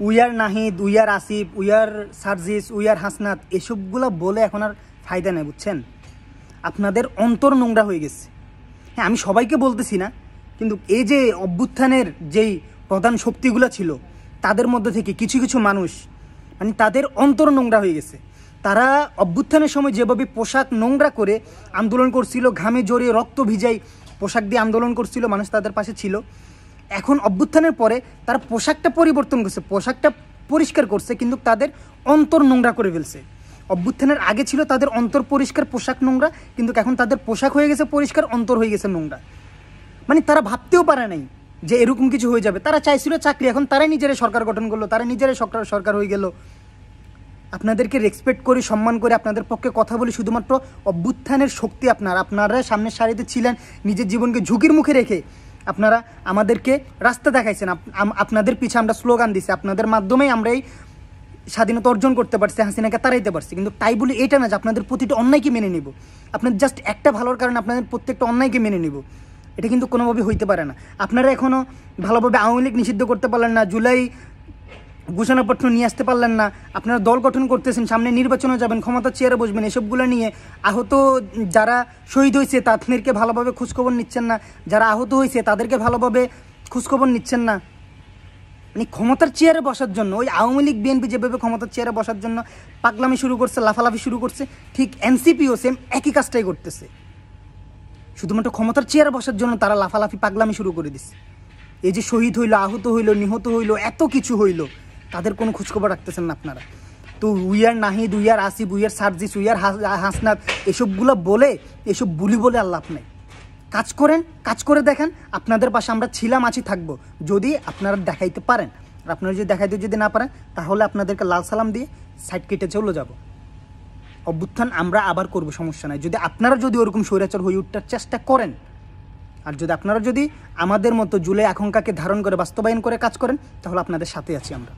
We are Nahid, we are Asif, we are Sarjis, we are Hasnat, এসবগুলো বলে এখন আর ফায়দা নেই, বুঝছেন? আপনাদের অন্তর নোংরা হয়ে গেছে। হ্যাঁ, আমি সবাইকে বলতেছি না, কিন্তু এই যে অভ্যুত্থানের যেই প্রধান শক্তিগুলো ছিল তাদের মধ্যে থেকে কিছু কিছু মানুষ মানে তাদের অন্তর নোংরা হয়ে গেছে। তারা অভ্যুত্থানের সময় যেভাবে পোশাক নোংরা করে আন্দোলন করছিল, ঘামে জড়িয়ে রক্ত ভিজাই পোশাক দিয়ে আন্দোলন করছিল, মানুষ তাদের পাশে ছিল। এখন অভ্যুত্থানের পরে তারা পোশাকটা পরিবর্তন করছে, পোশাকটা পরিষ্কার করছে, কিন্তু তাদের অন্তর নোংরা করে ফেলছে। অভ্যুত্থানের আগে ছিল তাদের অন্তর পরিষ্কার, পোশাক নোংরা, কিন্তু এখন তাদের পোশাক হয়ে গেছে পরিষ্কার, অন্তর হয়ে গেছে নোংরা। মানে তারা ভাবতেও পারে নাই যে এরকম কিছু হয়ে যাবে। তারা চাইছিল চাকরি, এখন তারাই নিজেরাই সরকার গঠন করলো, তারা নিজেরাই সরকার হয়ে গেল। আপনাদেরকে রেসপেক্ট করি, সম্মান করে আপনাদের পক্ষে কথা বলি শুধুমাত্র অভ্যুত্থানের শক্তি আপনারা সামনের সারিতে ছিলেন, নিজের জীবনকে ঝুঁকির মুখে রেখে আপনারা আমাদেরকে রাস্তা দেখাইছেন। আপনাদের পিছে আমরা স্লোগান দিছি, আপনাদের মাধ্যমেই আমরা এই স্বাধীনতা অর্জন করতে পারছি, হাসিনাকে তাড়াইতে পারছি। কিন্তু তাই বলে এটা না যে আপনাদের প্রতিটা অন্যায়কে মেনে নিব, আপনাদের জাস্ট একটা ভালোর কারণে আপনাদের প্রত্যেকটা অন্যায়কে মেনে নিব, এটা কিন্তু কোনোভাবে হইতে পারে না। আপনারা এখনও ভালোভাবে আওয়ামী লীগ নিষিদ্ধ করতে পারলেন না, জুলাই ঘোষণাপত্র নিয়ে আসতে পারলেন না, আপনারা দল গঠন করতেছেন, সামনে নির্বাচনে যাবেন, ক্ষমতার চেয়ারে বসবেন, এসবগুলো নিয়ে আহত যারা শহীদ হয়েছে তাদেরকে ভালোভাবে খোঁজখবর নিচ্ছেন না, যারা আহত হয়েছে তাদেরকে ভালোভাবে খোঁজখবর নিচ্ছেন না। মানে ক্ষমতার চেয়ারে বসার জন্য ওই আওয়ামী লীগ বিএনপি যেভাবে ক্ষমতার চেয়ারে বসার জন্য পাগলামি শুরু করছে, লাফালাফি শুরু করছে, ঠিক এনসিপিও সেম একই কাজটাই করতেছে। শুধুমাত্র ক্ষমতার চেয়ারে বসার জন্য তারা লাফালাফি পাগলামি শুরু করে দিচ্ছে। এই যে শহীদ হইলো, আহত হইলো, নিহত হইলো, এত কিছু হইলো, তাদের কোনো খোঁজখবর রাখতেছেন না আপনারা। তো we are Nahid, we are Asif, we are Sarjis, we are Hasnat, এসবগুলো বলে, এসব বুলি বলে আল্লাহ নেই। কাজ করেন, কাজ করে দেখেন, আপনাদের পাশে আমরা ছিলাম, আছি, থাকবো, যদি আপনারা দেখাইতে পারেন। আর আপনারা যদি দেখাইতে যদি না পারেন, তাহলে আপনাদেরকে লাল সালাম দিয়ে সাইড কেটে চলে যাব। অভ্যুত্থান আমরা আবার করব, সমস্যা নাই। যদি আপনারা যদি ওরকম স্বৈরাচার হয়ে উঠার চেষ্টা করেন, আর যদি আপনারা যদি আমাদের মতো জুলাই আকাঙ্ক্ষাকে ধারণ করে বাস্তবায়ন করে কাজ করেন, তাহলে আপনাদের সাথে আছি আমরা।